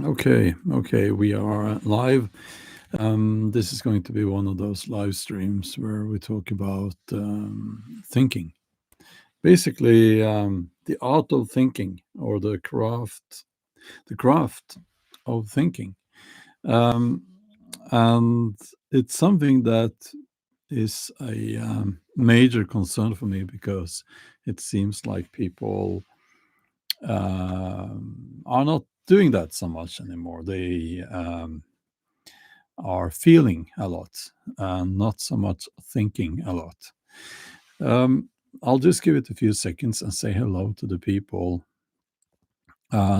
Okay, we are live. This is going to be one of those live streams where we talk about thinking. Basically, the art of thinking or the craft of thinking. Um, and it's something that is a major concern for me because it seems like people are not doing that so much anymore. They are feeling a lot and not so much thinking a lot. Um, I'll just give it a few seconds and say hello to the people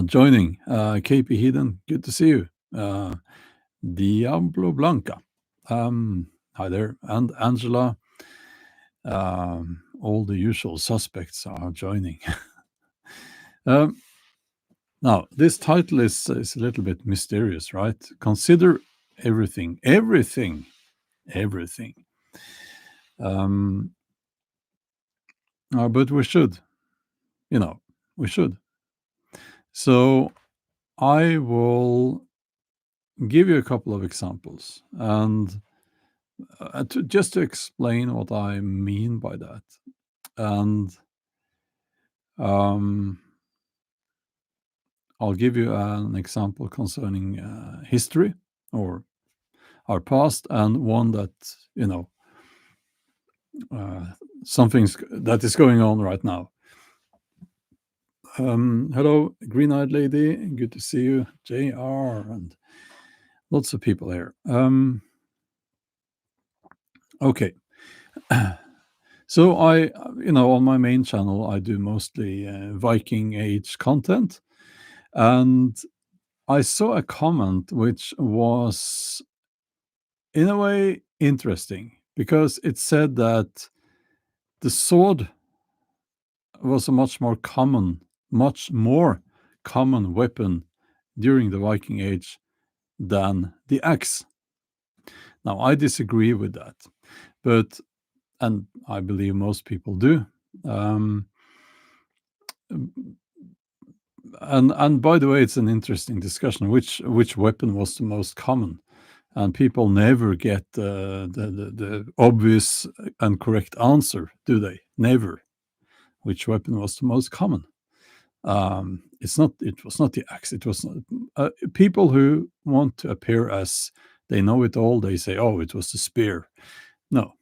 joining. KP Hidden, good to see you. Diablo Blanca, hi there. And Angela, all the usual suspects are joining. um, Now, this title is a little bit mysterious, right? Consider everything. Um, but we should, you know, we should. So I will give you a couple of examples, and just to explain what I mean by that, and um, I'll give you an example concerning history or our past, and one that you know uh, something's that is going on right now. Hello, green-eyed lady. Good to see you, JR, and lots of people here. Okay, so on my main channel, I do mostly Viking Age content, and I saw a comment which was, in a way, interesting because it said that the sword was a much more common weapon during the Viking Age than the axe. Now, I disagree with that, but and I believe most people do. Um, and by the way, it's an interesting discussion. Which weapon was the most common? And people never get the obvious and correct answer, do they? Never. Which weapon was the most common? It's not. It was not the axe. It was not, people who want to appear as they know it all. They say, "Oh, it was the spear." No,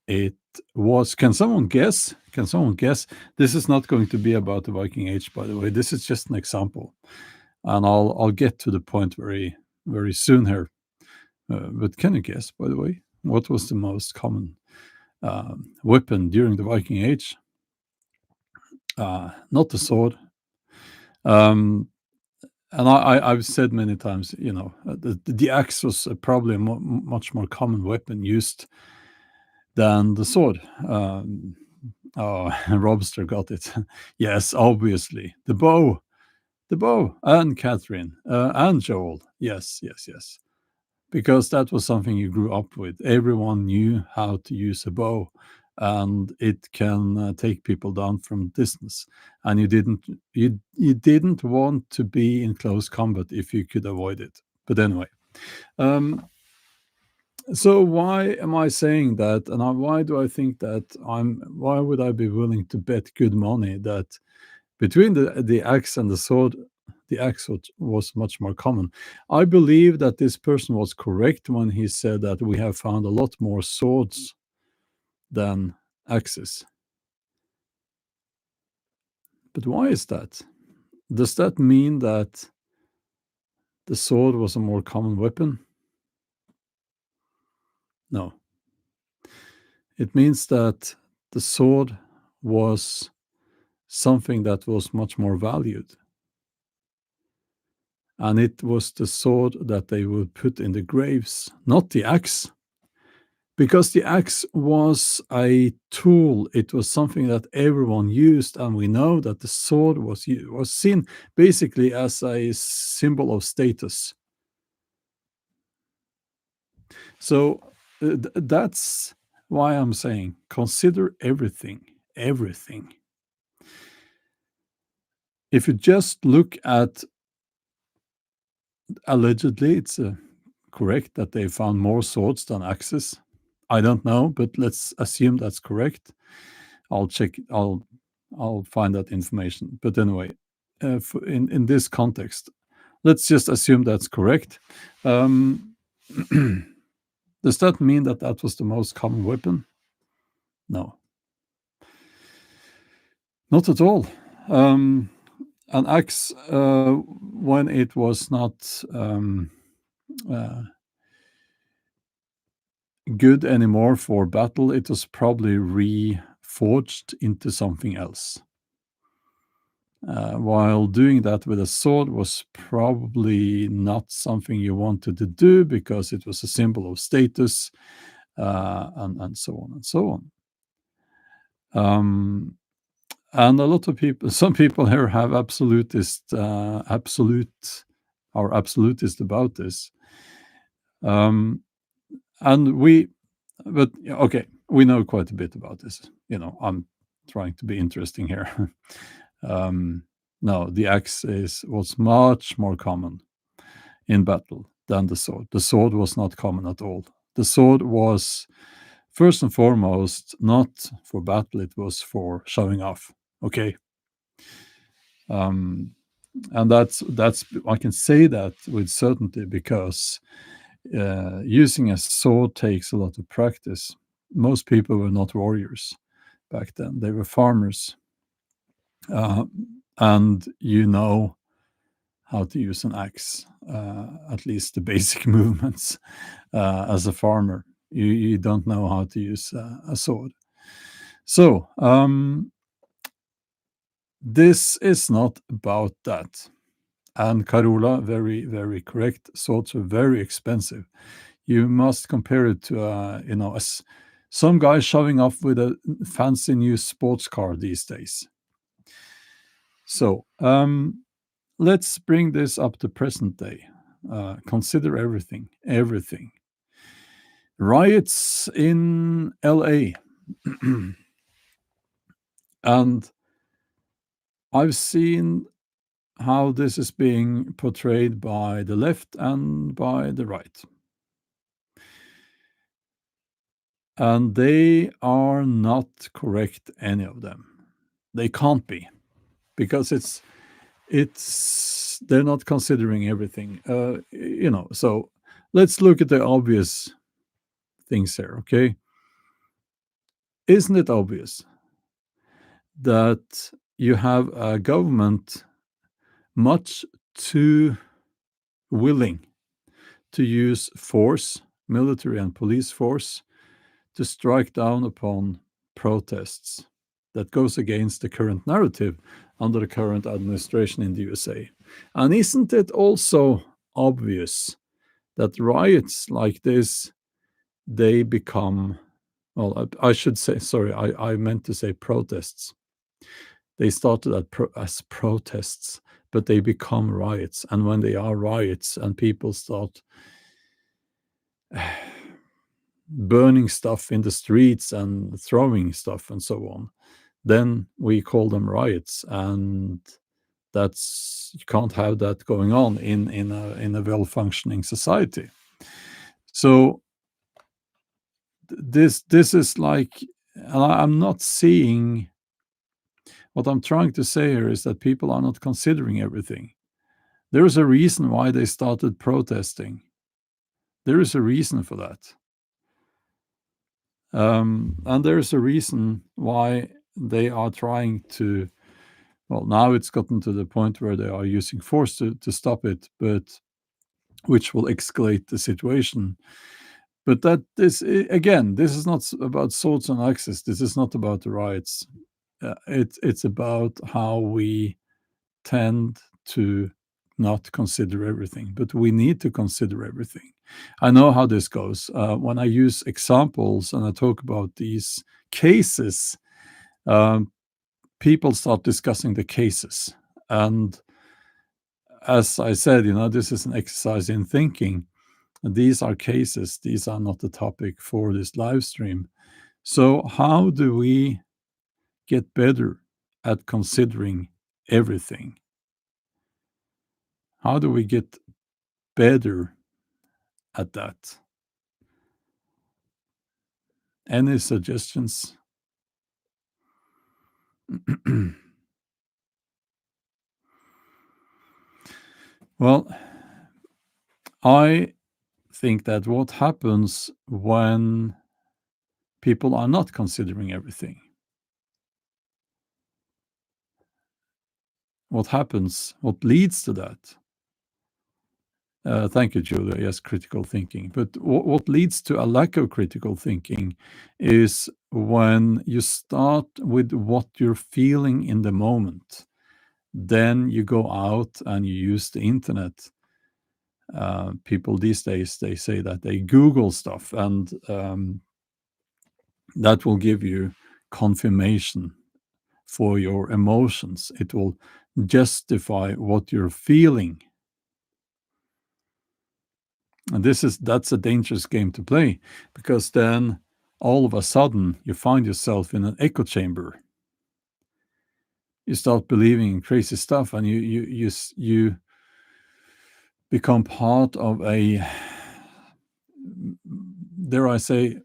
it was. Can someone guess? Can someone guess? This is not going to be about the Viking Age, by the way. This is just an example, and I'll get to the point very soon here. But can you guess, by the way, what was the most common weapon during the Viking Age? Not the sword. Um, and I've said many times, the axe was probably a much more common weapon used than the sword. Oh, Robster got it. Yes, obviously. The bow, and Catherine, and Joel. Yes. Because that was something you grew up with. Everyone knew how to use a bow, and it can take people down from distance. And you didn't want to be in close combat if you could avoid it. But anyway, um, so why am I saying that? And why do I think that Why would I be willing to bet good money that between the axe and the sword, the axe was much more common? I believe that this person was correct when he said that we have found a lot more swords than axes. But why is that? Does that mean that the sword was a more common weapon? No. It means that the sword was something that was much more valued. And it was the sword that they would put in the graves, not the axe. Because the axe was a tool, it was something that everyone used, and we know that the sword was seen basically as a symbol of status. So that's why I'm saying consider everything. If you just look at Allegedly, it's correct that they found more swords than axes. I don't know, but let's assume that's correct. I'll check. I'll find that information. But anyway, in this context, let's just assume that's correct. Um, does that mean that that was the most common weapon? No, not at all. An axe, when it was not uh, good anymore for battle, it was probably reforged into something else. While doing that with a sword was probably not something you wanted to do because it was a symbol of status, and so on and so on. And a lot of people, some people here have absolutist about this. Um, and but yeah, okay, we know quite a bit about this. I'm trying to be interesting here. um, no, the axe was much more common in battle than the sword. The sword was not common at all. The sword was first and foremost not for battle; it was for showing off. Okay, um, and that's I can say that with certainty because using a sword takes a lot of practice. Most people were not warriors back then; they were farmers, uh, and how to use an axe, at least the basic movements. As a farmer, you don't know how to use a sword. So this is not about that. And Carola, very, very correct. Swords are very expensive. You must compare it to, some guy showing off with a fancy new sports car these days. So let's bring this up to present day. Consider everything, everything. Riots in LA. And I've seen how this is being portrayed by the left and by the right. And they are not correct, any of them. They can't be, because they're not considering everything. So let's look at the obvious things here, okay? Isn't it obvious that you have a government much too willing to use force, military and police force, to strike down upon protests that goes against the current narrative under the current administration in the USA? And isn't it also obvious that riots like this, they become, well, I should say, sorry, I meant to say protests. They started as protests, but they become riots. And when they are riots and people start burning stuff in the streets and throwing stuff and so on, then we call them riots. And you can't have that going on in a well-functioning society. So this is like, I'm not seeing, what I'm trying to say here is that people are not considering everything. There is a reason why they started protesting. There is a reason for that. And there is a reason why they are trying to, well, now it's gotten to the point where they are using force to stop it, but which will escalate the situation. But again, this is not about swords and axes. This is not about the riots. It's about how we tend to not consider everything, but we need to consider everything. I know how this goes. When I use examples and I talk about these cases, um, people start discussing the cases. And as I said, this is an exercise in thinking. These are cases, these are not the topic for this live stream. So, how do we get better at considering everything? How do we get better at that? Any suggestions? Well, I think that what happens when people are not considering everything, what leads to that? Thank you, Julia. Yes, critical thinking. But what leads to a lack of critical thinking is when you start with what you're feeling in the moment. Then you go out and you use the internet. People these days, they say that they Google stuff, and that will give you confirmation for your emotions. It will justify what you're feeling. And that's a dangerous game to play, because then all of a sudden you find yourself in an echo chamber. You start believing in crazy stuff, and you become part of a, dare I say,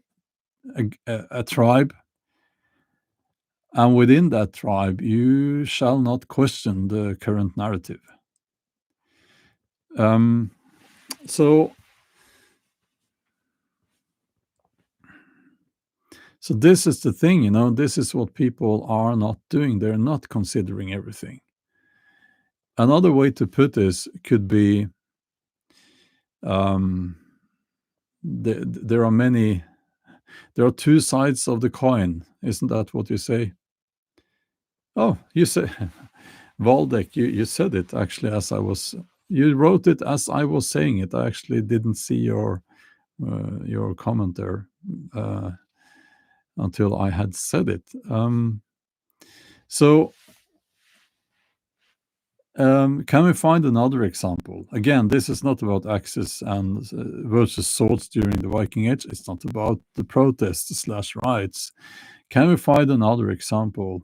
a tribe. And within that tribe, you shall not question the current narrative. Um, so So this is the thing, this is what people are not doing. They're not considering everything. Another way to put this could be, um, there are two sides of the coin. Isn't that what you say? Oh, you say, Waldeck, you said it actually you wrote it as I was saying it. I actually didn't see your comment there until I had said it. So can we find another example? Again, this is not about axes and versus swords during the Viking Age. It's not about the protests/riots. Can we find another example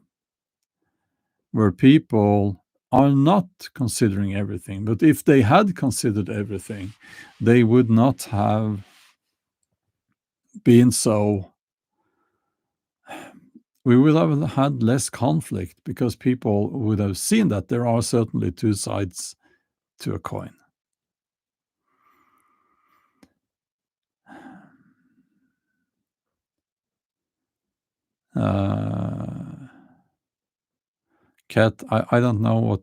where people are not considering everything? But if they had considered everything, they would not have been so. We would have had less conflict, because people would have seen that there are certainly two sides to a coin. Kat, I don't know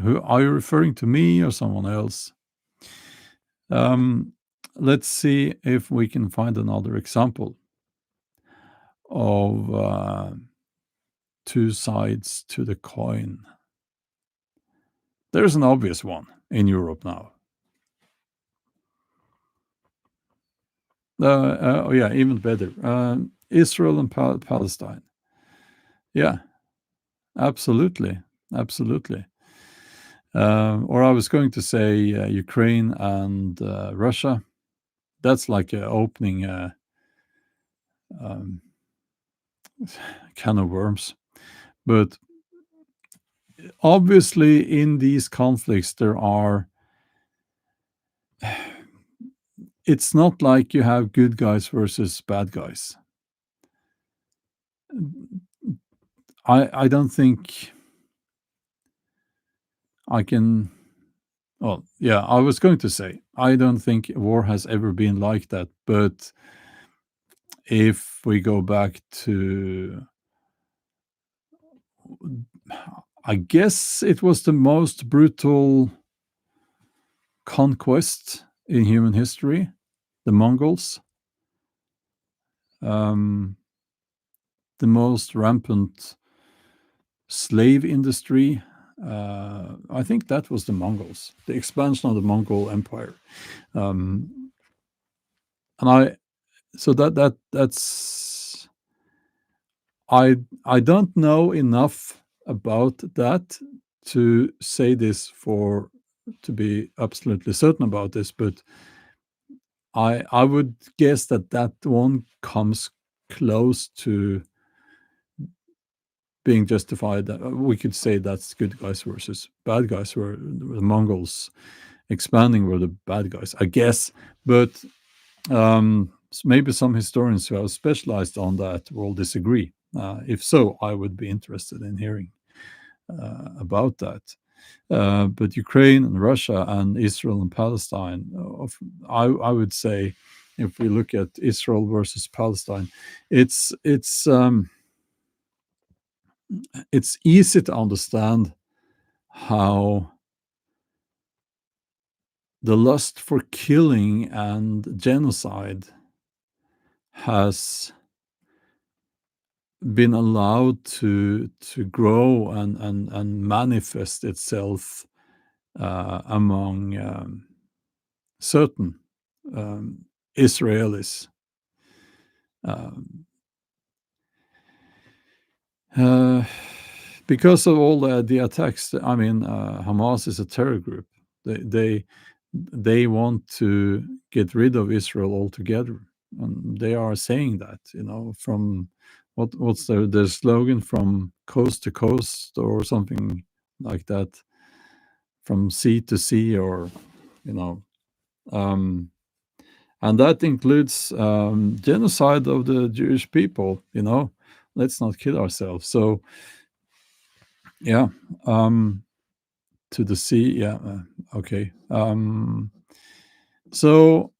who are you referring to, me or someone else? Let's see if we can find another example of two sides to the coin. There's an obvious one in Europe now. Oh yeah, even better. Israel and Palestine. Yeah, absolutely. Or I was going to say Ukraine and Russia. That's like opening a can of worms. But obviously, in these conflicts, it's not like you have good guys versus bad guys. I don't think I can. Well, yeah, I was going to say, I don't think war has ever been like that. But if we go back to, I guess it was the most brutal conquest in human history, the Mongols. The most rampant slave industry. I think that was the Mongols, the expansion of the Mongol Empire. And that's I don't know enough about that to say this to be absolutely certain about this, but I would guess that one comes close to being justified. We could say that's good guys versus bad guys, where the Mongols expanding were the bad guys, I guess. But maybe some historians who have specialized on that will disagree. If so, I would be interested in hearing about that. But Ukraine and Russia and Israel and Palestine, I would say, if we look at Israel versus Palestine, it's it's um, it's easy to understand how the lust for killing and genocide has been allowed to grow and manifest itself among certain Israelis. Um, uh, because of all the attacks, I mean, Hamas is a terror group. They they want to get rid of Israel altogether, and they are saying that, from what's their slogan, from coast to coast or something like that, from sea to sea, or you know, um, and that includes genocide of the Jewish people. Let's not kid ourselves. So yeah, um, to the sea. Yeah, okay. So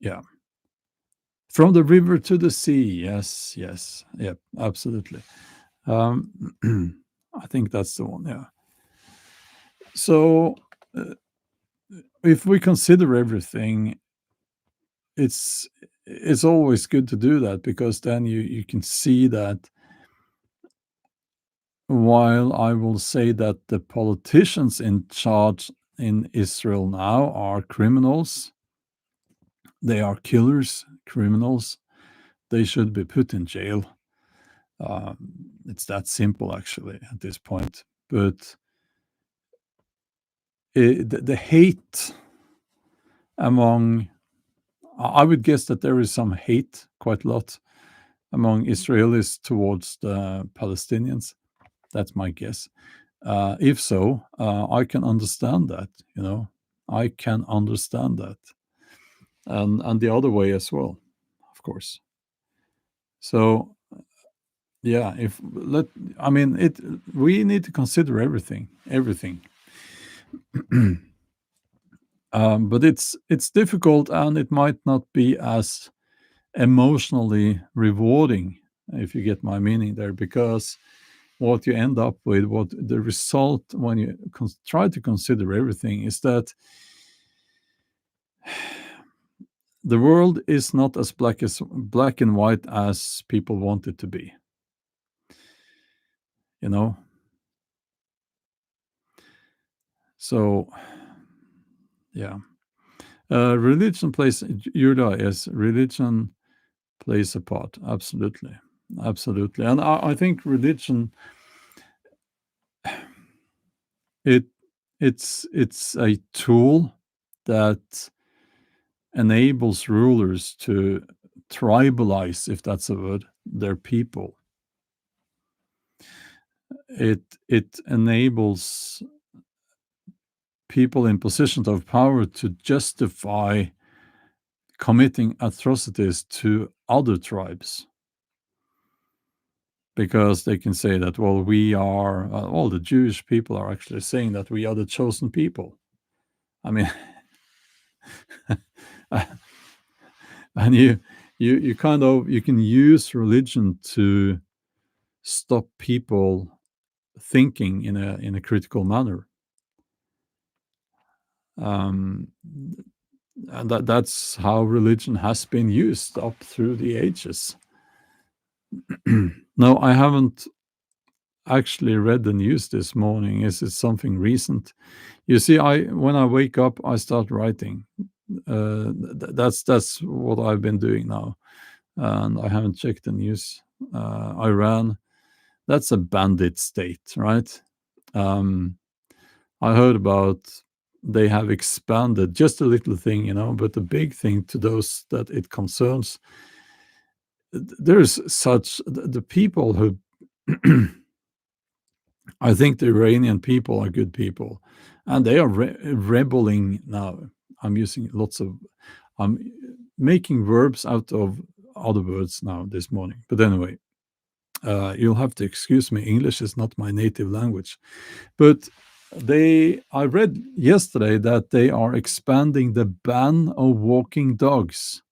yeah, from the river to the sea. Yes, yes, yep, absolutely. Um, I think that's the one. Yeah. So uh, if we consider everything, it's it's always good to do that, because then you can see that while I will say that the politicians in charge in Israel now are criminals, they are killers, criminals, they should be put in jail. It's that simple, actually, at this point. But the hate among, I would guess that there is some hate, quite a lot, among Israelis towards the Palestinians. That's my guess. If so, I can understand that. I can understand that, and the other way as well, of course. So yeah, if let I mean it, we need to consider everything. But it's difficult, and it might not be as emotionally rewarding, if you get my meaning there, because what you end up with, what the result when you try to consider everything, is that the world is not as black and white as people want it to be. You know, so yeah, religion plays. Judah, yes, religion plays a part. Absolutely, absolutely, and I think religion, it it's a tool that enables rulers to tribalize, if that's a word, their people. It enables people in positions of power to justify committing atrocities to other tribes, because they can say that, well, we are, all the Jewish people are actually saying that we are the chosen people. I mean, and you kind of, you can use religion to stop people thinking in a critical manner. Um, and that's how religion has been used up through the ages. No, I haven't actually read the news this morning. Is it something recent? You see, I when I wake up, I start writing. That's what I've been doing now, and I haven't checked the news. Iran, that's a bandit state, right? Um, I heard about, they have expanded just a little thing, but the big thing to those that it concerns, there's such the people who I think the Iranian people are good people, and they are rebelling now. I'm using lots of I'm making verbs out of other words now this morning. But anyway, you'll have to excuse me. English is not my native language. But I read yesterday that they are expanding the ban of walking dogs.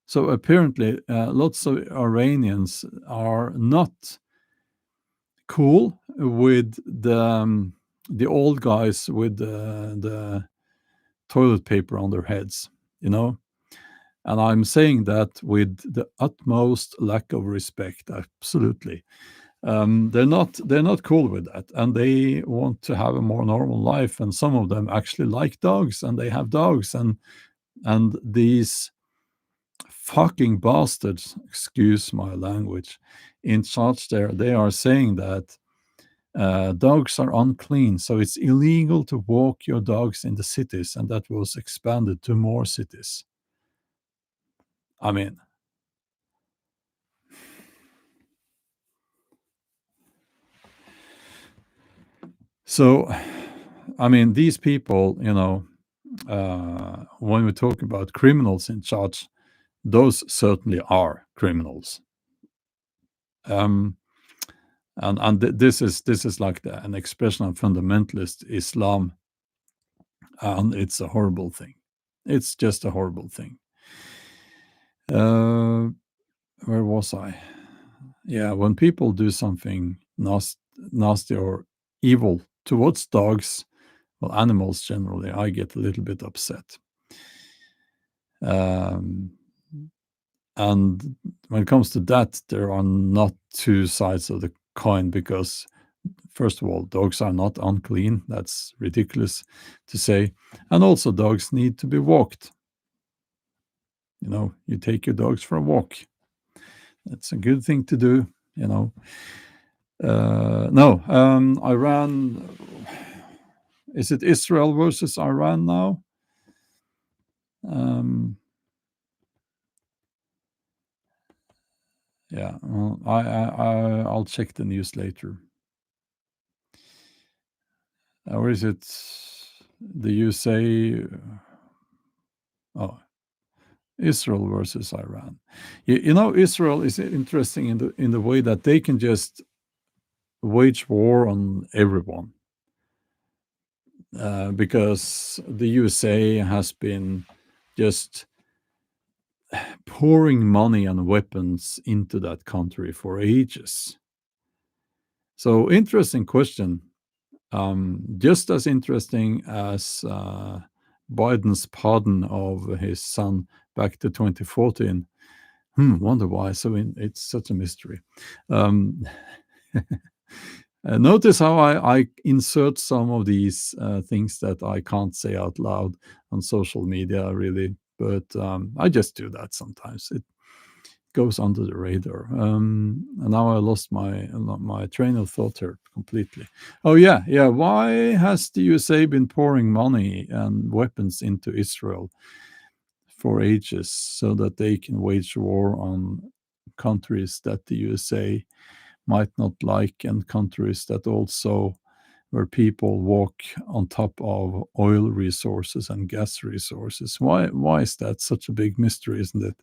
So apparently, lots of Iranians are not cool with the old guys with the toilet paper on their heads, you know. And I'm saying that with the utmost lack of respect. Absolutely, they're not cool with that, and they want to have a more normal life. And some of them actually like dogs, and they have dogs, and these fucking bastards, excuse my language, in charge there, they are saying that dogs are unclean, so it's illegal to walk your dogs in the cities, and that was expanded to more cities. I mean, so I mean, these people, when we talk about criminals in charge, those certainly are criminals. Um, this is like an expression of fundamentalist Islam, and it's a horrible thing. It's just a horrible thing. Uh, where was I? Yeah, when people do something nasty or evil towards dogs, well, animals generally, I get a little bit upset. Um, and when it comes to that, there are not two sides of the coin because, first of all, dogs are not unclean. That's ridiculous to say. And also, dogs need to be walked. You take your dogs for a walk. That's a good thing to do, you know. No, Iran. Is it Israel versus Iran now? Um, yeah, well, I'll check the news later. Or is it the USA? Oh, Israel versus Iran. Israel is interesting in the way that they can just wage war on everyone, because the USA has been just pouring money and weapons into that country for ages. So interesting question. Just as interesting as Biden's pardon of his son back to 2014. Wonder why. So it's such a mystery. Um, notice how I insert some of these things that I can't say out loud on social media, really. But I just do that sometimes. It goes under the radar. And now I lost my train of thought here completely. Oh yeah, yeah. Why has the USA been pouring money and weapons into Israel for ages so that they can wage war on countries that the USA might not like, and countries that also where people walk on top of oil resources and gas resources? Why is that such a big mystery, isn't it?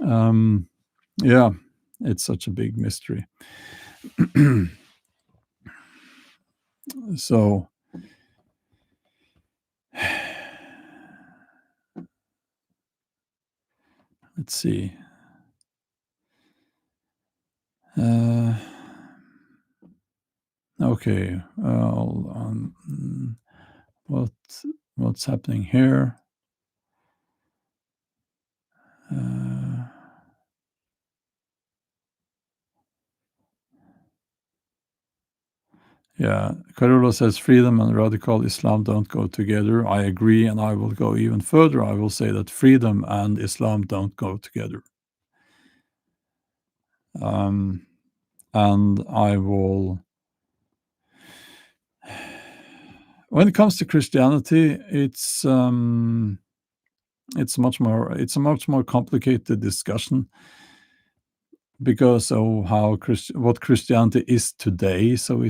Um, yeah, it's such a big mystery. So let's see. Uh, okay. What what's happening here? Uh, yeah, Carola says freedom and radical Islam don't go together. I agree, and I will go even further. I will say that freedom and Islam don't go together. And I will. When it comes to Christianity, it's a much more complicated discussion. because of how what Christianity is today. So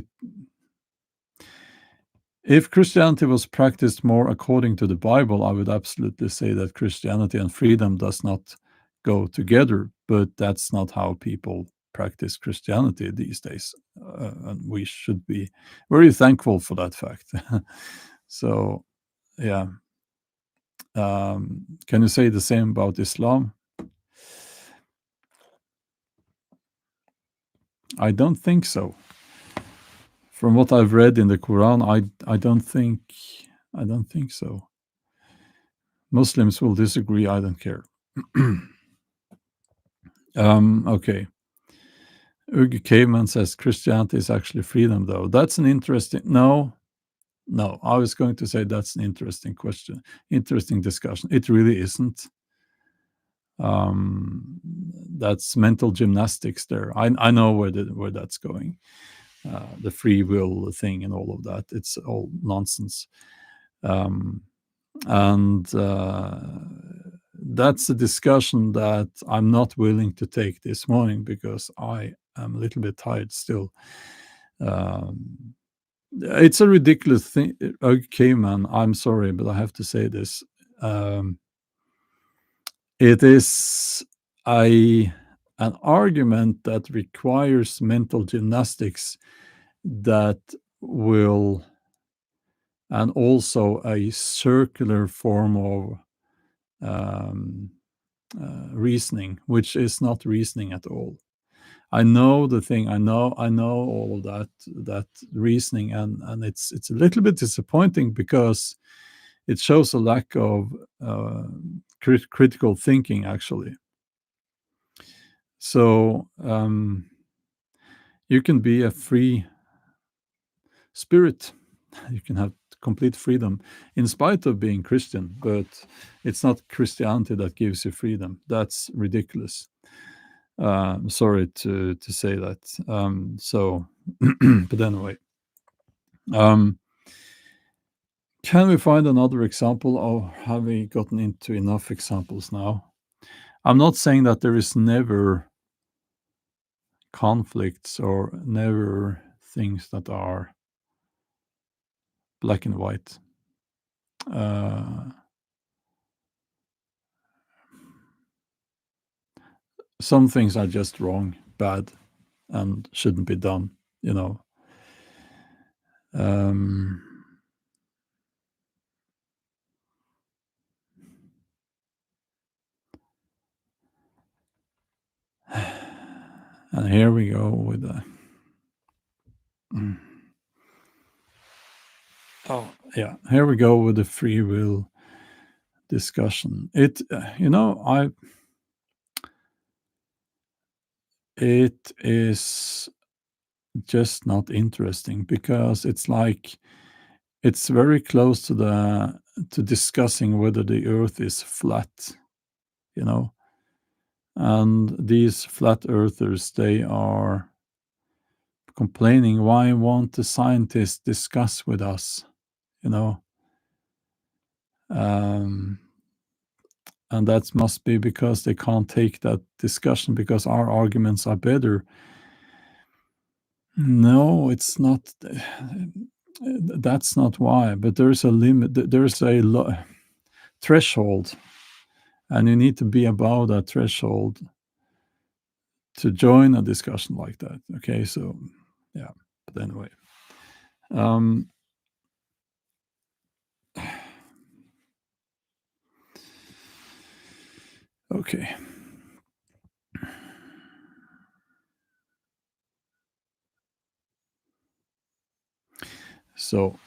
if Christianity was practiced more according to the Bible, I would absolutely say that Christianity and freedom does not go together, but that's not how people practice Christianity these days. And we should be very thankful for that fact. So, yeah. Can you say the same about Islam? I don't think so. From what I've read in the Quran, I don't think so. Muslims will disagree. I don't care. Okay. Ugg Caveman says Christianity is actually freedom, though. That's an interesting. No, no. I was going to say that's an interesting question, interesting discussion. It really isn't. That's mental gymnastics there. I know where that's going. The free will thing and all of that. It's all nonsense. Um, and That's a discussion that I'm not willing to take this morning because I am a little bit tired still. Um, it's a ridiculous thing. Okay, man, I'm sorry, but I have to say this. It is a an argument that requires mental gymnastics that will, and also a circular form of um, reasoning, which is not reasoning at all. I know the thing. I know all of that reasoning, and it's a little bit disappointing because it shows a lack of critical thinking, actually. So you can be a free spirit. You can have complete freedom in spite of being Christian, but it's not Christianity that gives you freedom. That's ridiculous. Sorry to say that. But anyway, um, can we find another example, or have we gotten into enough examples now? I'm not saying that there is never conflicts or never things that are black and white. Uh, some things are just wrong, bad, and shouldn't be done. You know. Um, and here we go with the. Oh yeah, here we go with the free will discussion. It is just not interesting because it's like it's very close to discussing whether the earth is flat, you know. And these flat earthers, they are complaining, why won't the scientists discuss with us, you know? Um, and that must be because they can't take that discussion because our arguments are better. No, it's not. That's not why. But there's a limit. There's a threshold, and you need to be above that threshold to join a discussion like that. Okay, so yeah. But anyway, um, okay. So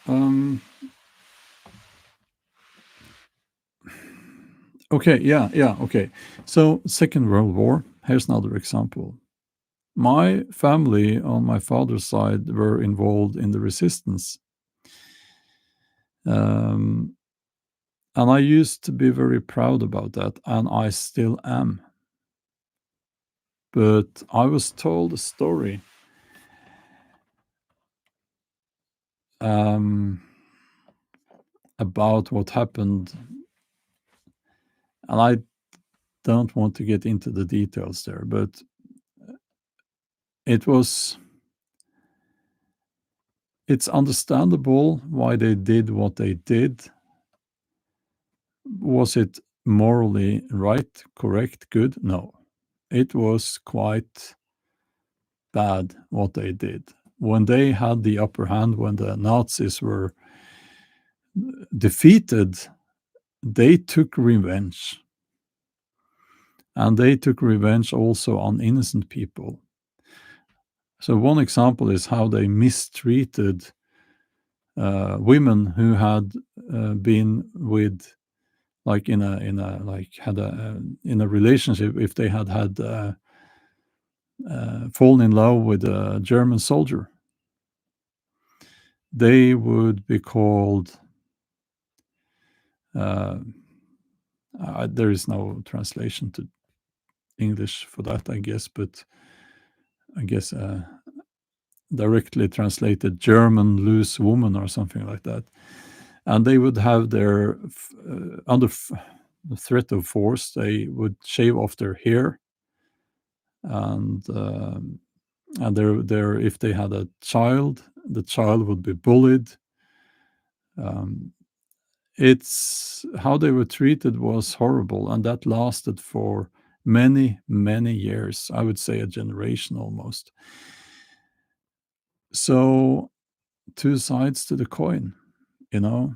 okay, yeah, okay. So Second World War. Here's another example. My family on my father's side were involved in the resistance. Um, and I used to be very proud about that, and I still am. But I was told a story um, about what happened, and I don't want to get into the details there, but it was it's understandable why they did what they did. Was it morally right, correct, good? No. It was quite bad what they did. When they had the upper hand, when the Nazis were defeated, they took revenge. And they took revenge also on innocent people. So, one example is how they mistreated women who had been with, like like had in a relationship, if they had fallen in love with a German soldier, they would be called. Uh, there is no translation to English for that, I guess, but I guess directly translated German loose woman or something like that. And they would have their under the threat of force, they would shave off their hair, and their if they had a child, the child would be bullied. Um, it's how they were treated was horrible, and that lasted for many, many years. I would say a generation almost. So, two sides to the coin, you know.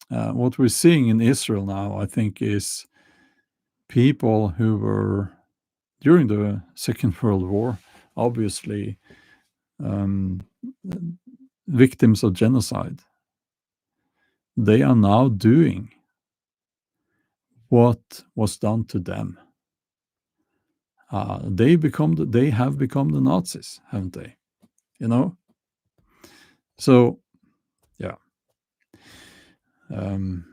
What we're seeing in Israel now, I think, is people who were during the Second World War, obviously um, victims of genocide. They are now doing what was done to them. They have become the Nazis, haven't they? You know. So yeah, um,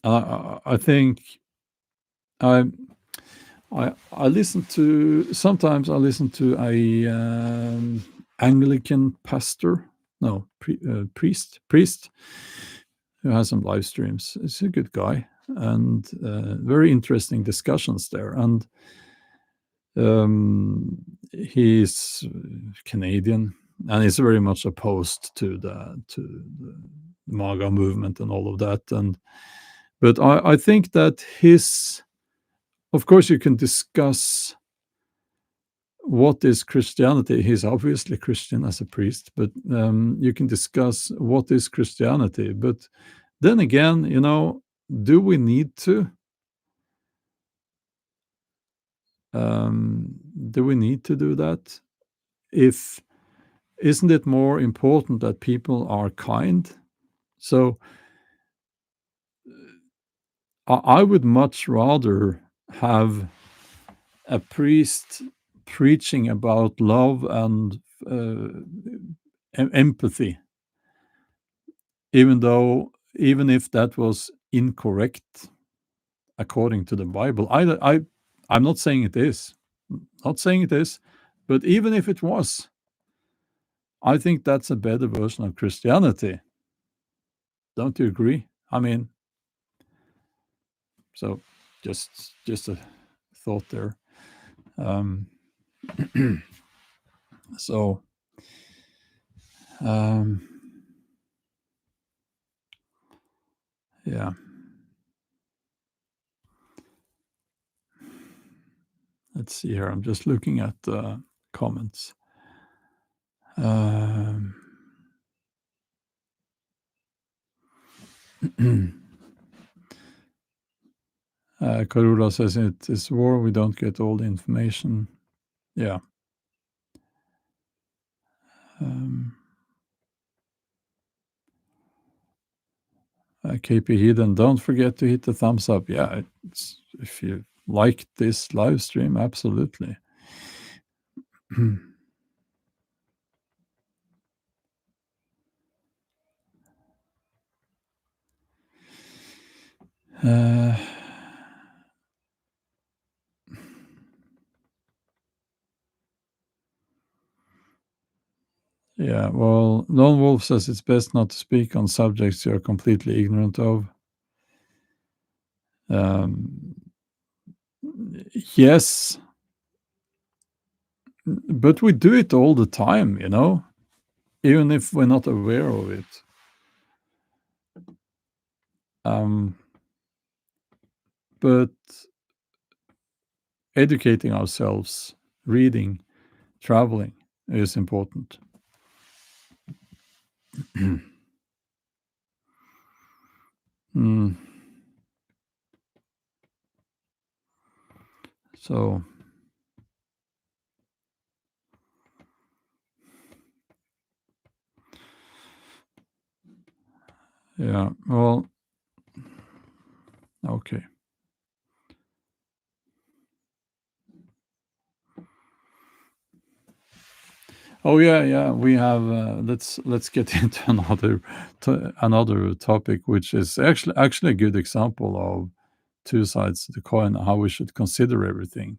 I think I I listen to sometimes I listen to a Anglican pastor, no priest who has some live streams. He's a good guy and very interesting discussions there. And he's Canadian and he's very much opposed to the MAGA movement and all of that. And but I think that his, of course, you can discuss what is Christianity. He's obviously Christian as a priest, but you can discuss what is Christianity. But then again, do we need to? Do we need to do that? If isn't it more important that people are kind? So I would much rather have a priest preaching about love and empathy, even if that was incorrect according to the Bible. I'm not saying it is, not saying it is, but even if it was, I think that's a better version of Christianity. Don't you agree? I mean, so just a thought there. Um, so um, yeah, let's see here. I'm just looking at the comments. Um, Carola says it is war. We don't get all the information. Yeah. Um, KP Hidden, don't forget to hit the thumbs up. Yeah, if you like this live stream, absolutely. uh, yeah, well, Lone Wolf says it's best not to speak on subjects you're completely ignorant of. Um, yes, but we do it all the time, even if we're not aware of it. Um, but educating ourselves, reading, traveling is important. Mm, so, yeah, well, okay. Oh yeah, yeah. We have. Let's get into another topic, which is actually a good example of two sides of the coin. How we should consider everything,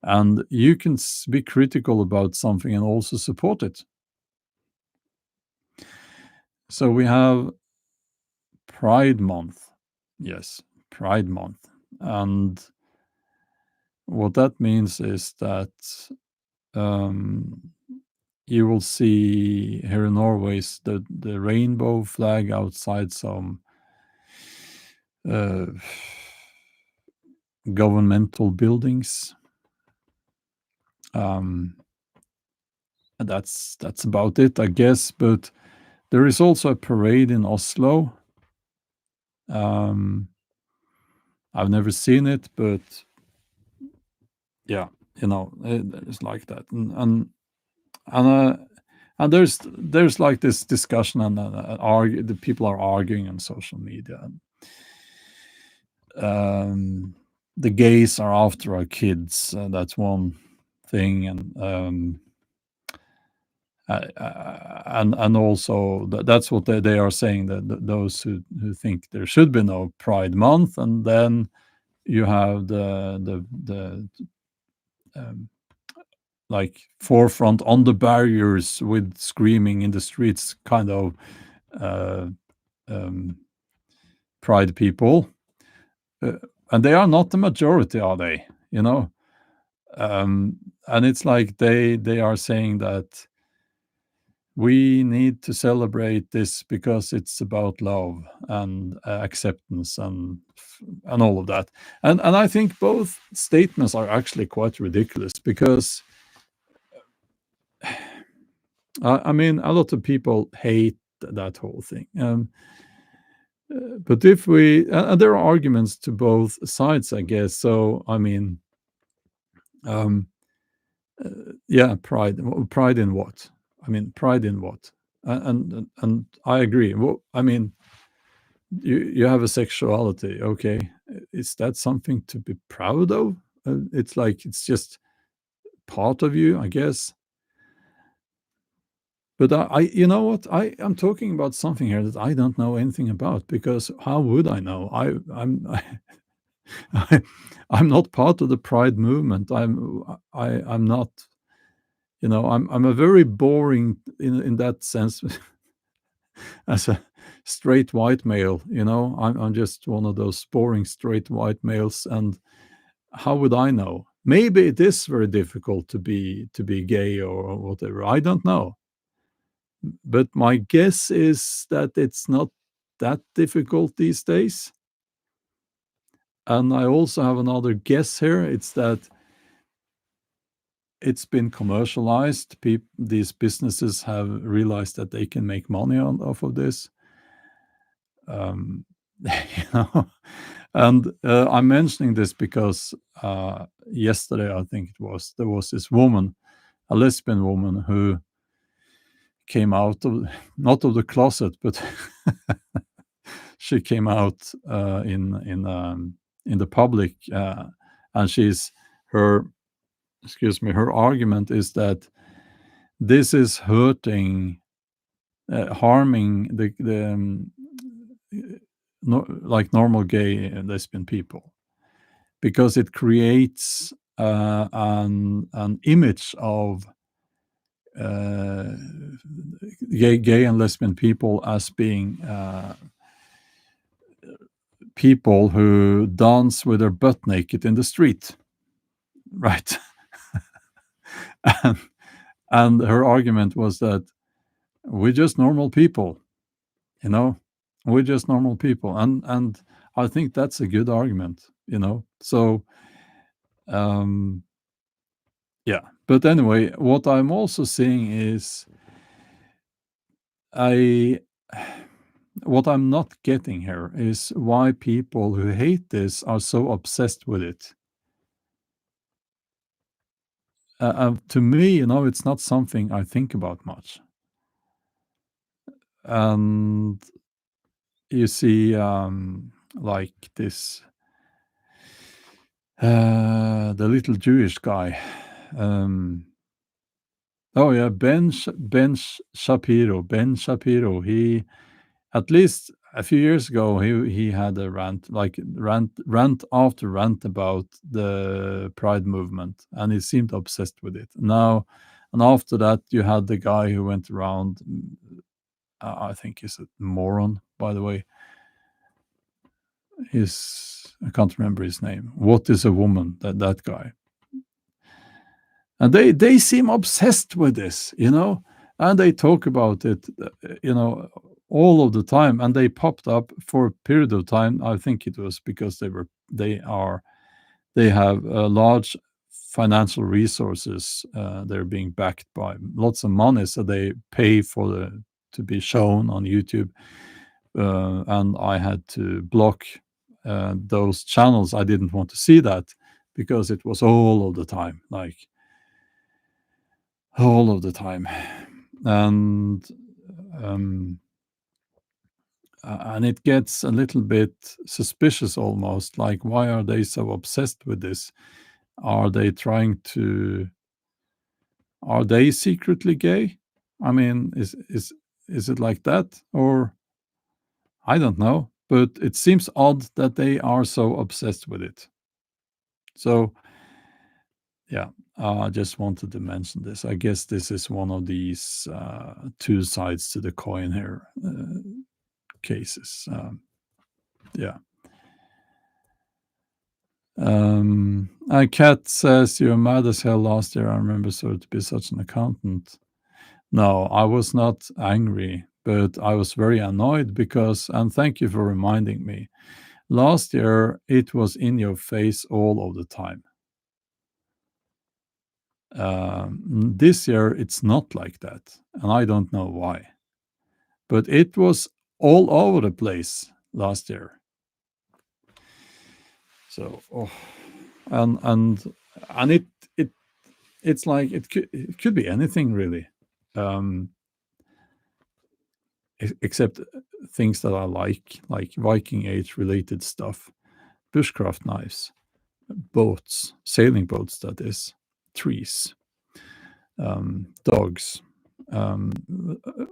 and you can be critical about something and also support it. So we have Pride Month. Yes, Pride Month, and what that means is that um, you will see here in Norway's the rainbow flag outside some uh, governmental buildings. Um, and that's about it, I guess. But there is also a parade in Oslo. Um, I've never seen it, but yeah, it's like that, and, and there's like this discussion and argue. The people are arguing on social media. The gays are after our kids. That's one thing, and also that's what they are saying, that those who think there should be no Pride Month, and then you have the um, like forefront on the barriers with screaming in the streets, kind of uh, um, Pride people, uh, and they are not the majority, are they? And it's like they are saying that we need to celebrate this because it's about love and acceptance and all of that. And I think both statements are actually quite ridiculous because I mean, a lot of people hate that whole thing. But if we and there are arguments to both sides, I guess. So I mean, um, yeah, pride in what? I mean, pride in what? And I agree. Well, I mean, you have a sexuality, okay? Is that something to be proud of? It's like it's just part of you, I guess. But you know what? I'm talking about something here that I don't know anything about, because how would I know? I, I'm not part of the Pride movement. I'm not. I'm a very boring in that sense as a straight white male. I'm just one of those boring straight white males, and how would I know? Maybe it is very difficult to be gay or whatever. I don't know. But my guess is that it's not that difficult these days. And I also have another guess here. It's that it's been commercialized. These businesses have realized that they can make money off of this. Um, you know, and I'm mentioning this because yesterday, I think there was this woman, a lesbian woman, who came out of not of the closet, but she came out in the public, and her excuse me, her argument is that this is harming the no, like normal gay and lesbian people, because it creates an image of uh, gay and lesbian people as being people who dance with their butt naked in the street, right? and, and her argument was that we're just normal people, you know, we're just normal people, and I think that's a good argument, you know. So um, yeah, but anyway, what I'm also seeing is I what I'm not getting here is why people who hate this are so obsessed with it. To me, you know, it's not something I think about much. And you see, like this, the little Jewish guy. Um, oh yeah, Ben Shapiro. He, at least a few years ago, he had a rant, like rant after rant about the Pride movement, and he seemed obsessed with it. Now, and after that, you had the guy who went around. I think he's a moron, by the way. I can't remember his name. What is a woman? That guy. And they seem obsessed with this, you know, and they talk about it, you know, all of the time. And they popped up for a period of time. I think it was because they have large financial resources. They're being backed by lots of money, so they pay for to be shown on YouTube. And I had to block those channels. I didn't want to see that because it was all of the time, like all of the time. And um, and it gets a little bit suspicious almost. Like, why are they so obsessed with this? Are they trying to? Are they secretly gay? I mean, is it like that, or I don't know? But it seems odd that they are so obsessed with it. So yeah, I just wanted to mention this. I guess this is one of these two sides to the coin here cases. Yeah. And Kat says, "You're mad as hell last year. I remember so to be such an accountant." No, I was not angry, but I was very annoyed because, and thank you for reminding me, last year it was in your face all of the time. This year it's not like that, and I don't know why. But it was all over the place last year. So, oh, and and and it's like it could be anything really, um, except things that I like Viking Age related stuff, bushcraft knives, boats, sailing boats, that is, trees, dogs. Um,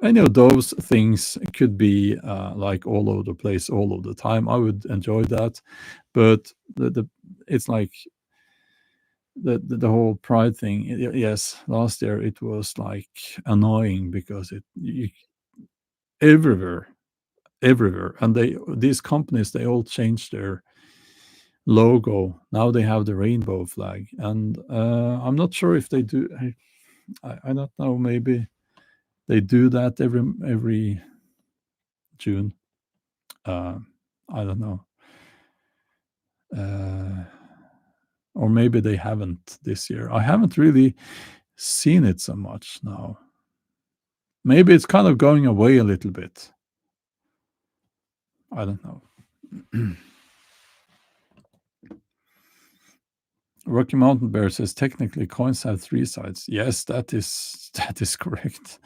any of those things could be like all over the place all of the time. I would enjoy that, but it's like the whole pride thing. Yes, last year it was like annoying because everywhere, everywhere, and these companies, they all changed their logo. Now they have the rainbow flag, and I'm not sure if they do. I don't know. Maybe they do that every June. Uh, I don't know. Uh, or maybe they haven't this year. I haven't really seen it so much now. Maybe it's kind of going away a little bit. I don't know. Rocky Mountain Bear says technically coins have three sides. Yes, that is correct.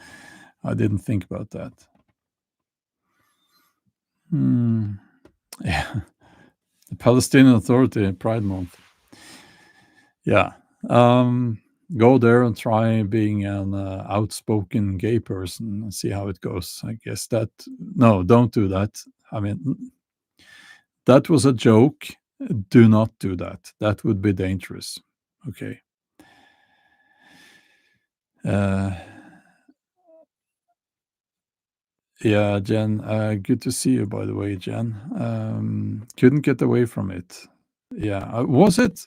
I didn't think about that. Hmm. Yeah, the Palestinian Authority Pride Month. Yeah. Go there and try being an outspoken gay person and see how it goes. I guess that no, don't do that. I mean, that was a joke. Do not do that. That would be dangerous. Okay. Uh, yeah, Jen. Good to see you, by the way, Jen. Couldn't get away from it. Yeah. Was it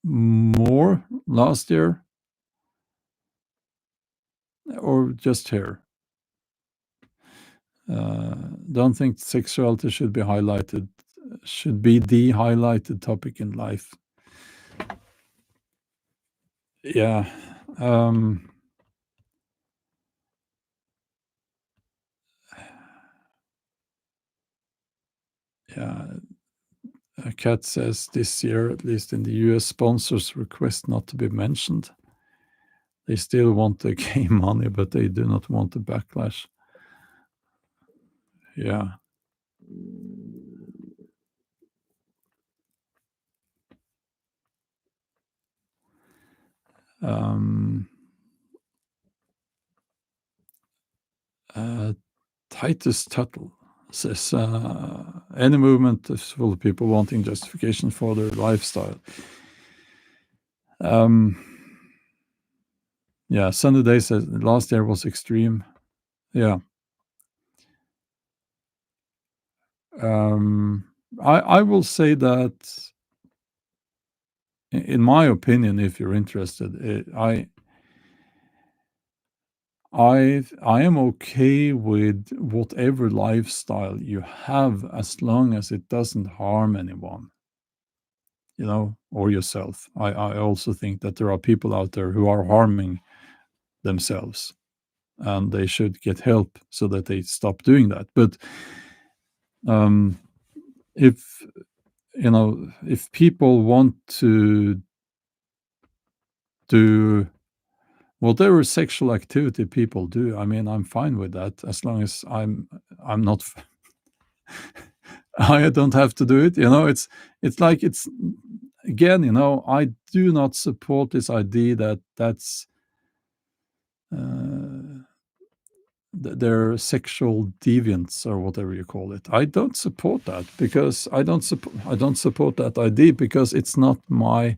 more last year? or just hair. Don't think sexuality should be the highlighted topic in life. Yeah. Um, yeah. A cat says this year, at least in the US, sponsors request not to be mentioned. They still want the game money, but they do not want the backlash. Yeah. Um, uh, Titus Tuttle says any movement is full of people wanting justification for their lifestyle. Um, yeah, Sunday Day says last year was extreme. Yeah. Um, I will say that, in my opinion, if you're interested, I am okay with whatever lifestyle you have as long as it doesn't harm anyone, or yourself. I also think that there are people out there who are harming themselves, and they should get help so that they stop doing that. But um, if if people want to do whatever sexual activity people do, I mean, I'm fine with that as long as I'm not I don't have to do it. It's like it's again, I do not support this idea that that's uh, they're sexual deviants or whatever you call it. I don't support that because I don't support that idea because it's not my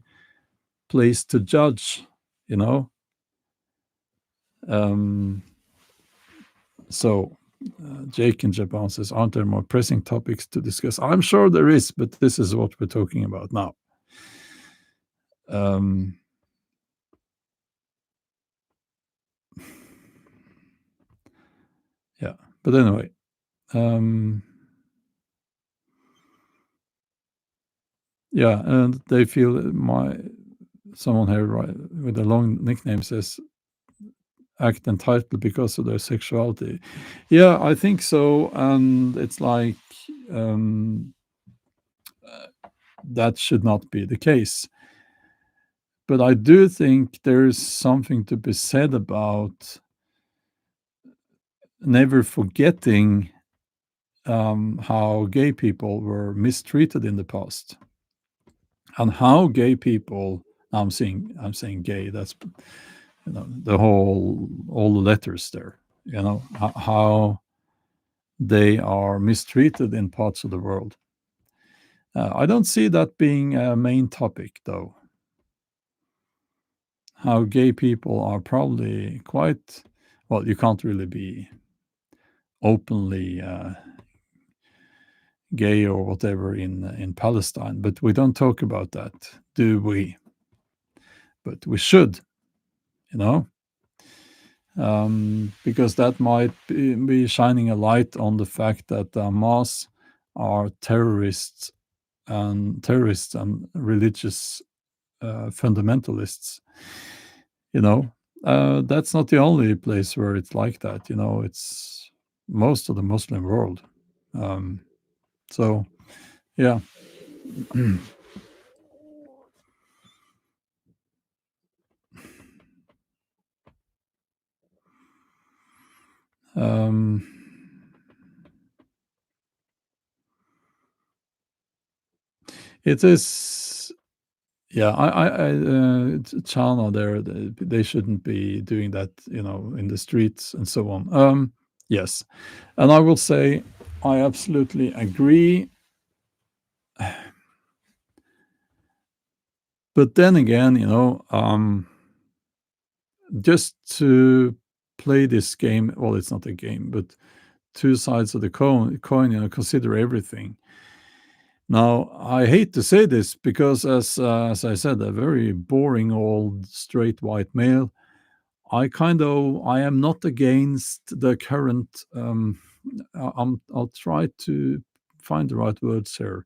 place to judge. You know, um, so Jake in Japan says, "Aren't there more pressing topics to discuss?" I'm sure there is, but this is what we're talking about now. Um, yeah, but anyway, um, yeah, and they feel my someone here with a long nickname says act entitled because of their sexuality. Yeah, I think so, and it's like um, that should not be the case. But I do think there's something to be said about never forgetting how gay people were mistreated in the past, and how gay people. I'm saying gay. That's the whole all the letters there. How they are mistreated in parts of the world. I don't see that being a main topic, though. How gay people are probably quite well. You can't really be openly gay or whatever in Palestine, but we don't talk about that, do we? But we should, you know, because that might be shining a light on the fact that Hamas are terrorists and religious fundamentalists. You know, that's not the only place where it's like that. It's most of the Muslim world. Um, so yeah. um, it is. Yeah, China there, they shouldn't be doing that, in the streets and so on. Yes, and I will say I absolutely agree. But then again, just to play this game, well, it's not a game, but two sides of the coin, consider everything. Now, I hate to say this because, as I said, a very boring old straight white male, I am not against the current. I'll try to find the right words here,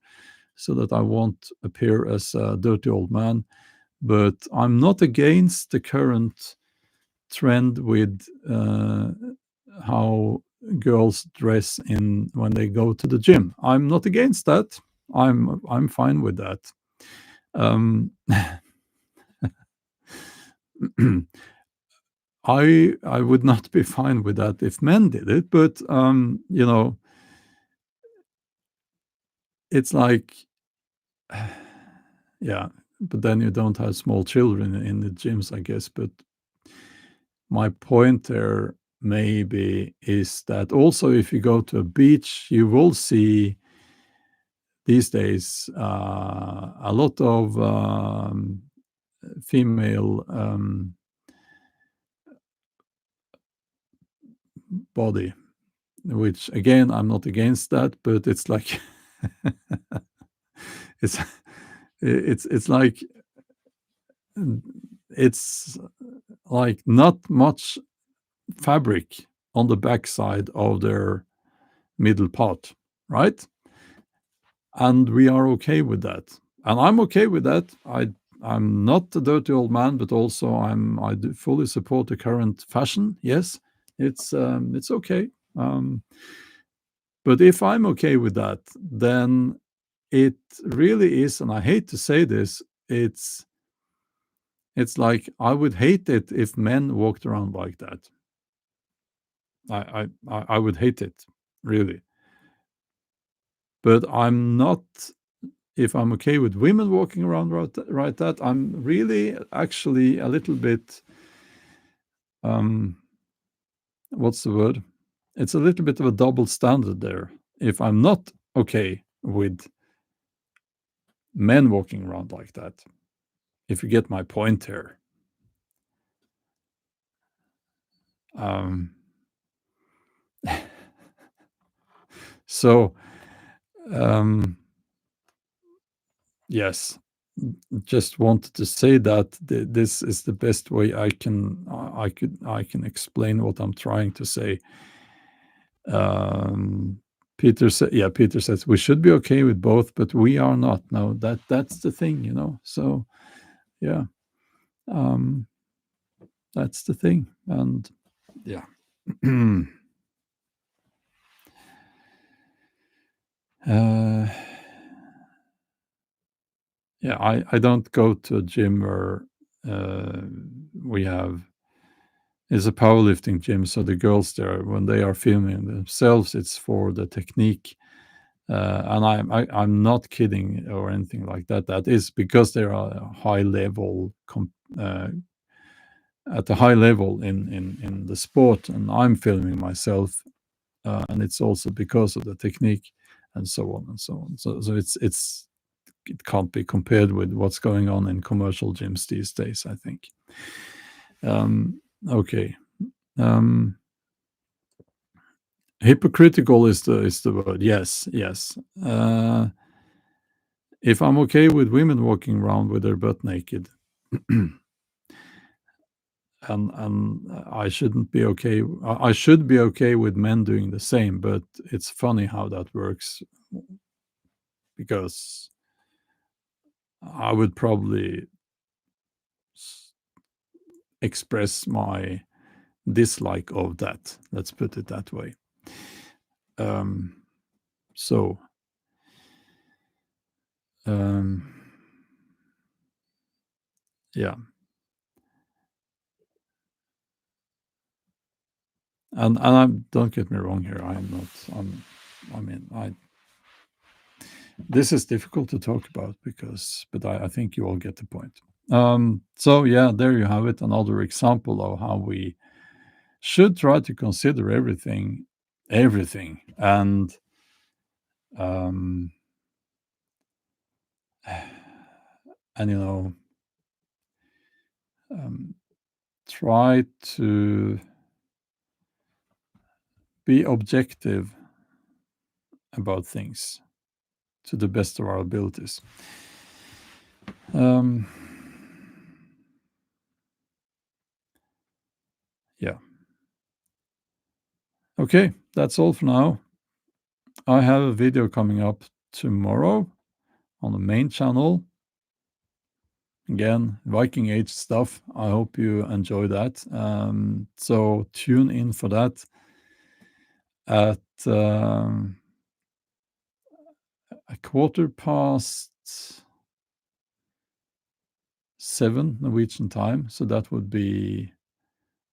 so that I won't appear as a dirty old man. But I'm not against the current trend with how girls dress in when they go to the gym. I'm not against that. I'm fine with that. Um, I would not be fine with that if men did it, but it's like, yeah, but then you don't have small children in the gyms, I guess. But my point there maybe is that also if you go to a beach, you will see these days a lot of female body, which again, I'm not against that, but it's like it's it's like it's like not much fabric on the backside of their middle part, right? And we are okay with that, and I'm okay with that. I'm not a dirty old man, but also I do fully support the current fashion. Yes, it's okay. Um, but if I'm okay with that, then it really is, and I hate to say this, it's like I would hate it if men walked around like that. I would hate it, really. But I'm not. If I'm okay with women walking around right that, I'm really actually a little bit, um, what's the word? It's a little bit of a double standard there. If I'm not okay with men walking around like that, if you get my point here. Um, so, um, yes, just wanted to say that this is the best way I can explain what I'm trying to say. Um, Peter says we should be okay with both, but we are not. No, that's the thing. So yeah, um, that's the thing, and yeah. uh, yeah, I don't go to a gym where uh, we have it's a powerlifting gym, so the girls there, when they are filming themselves, it's for the technique. And I'm not kidding or anything like that. That is because they are a high level at a high level in the sport, and I'm filming myself, and it's also because of the technique and so on and so on. So it can't be compared with what's going on in commercial gyms these days, I think. Okay. Um, Hypocritical is the word. Yes, yes. If I'm okay with women walking around with their butt naked, and I shouldn't be okay. I should be okay with men doing the same, but it's funny how that works because I would probably express my dislike of that. Let's put it that way. Um, so, um, yeah, and don't get me wrong here. I'm not. I mean, this is difficult to talk about but I think you all get the point. So yeah, there you have it. Another example of how we should try to consider everything, um, and um, try to be objective about things to the best of our abilities. Um, Okay, that's all for now. I have a video coming up tomorrow on the main channel. Again, Viking Age stuff. I hope you enjoy that. So tune in for that at a 7:15 Norwegian time. So that would be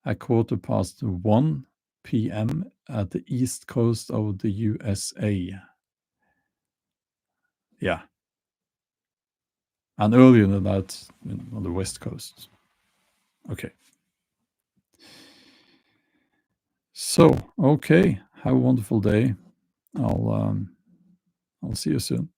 a 1:15 p.m. at the east coast of the USA. Yeah. And earlier than that on the west coast. Okay. So, okay. Have a wonderful day. I'll see you soon.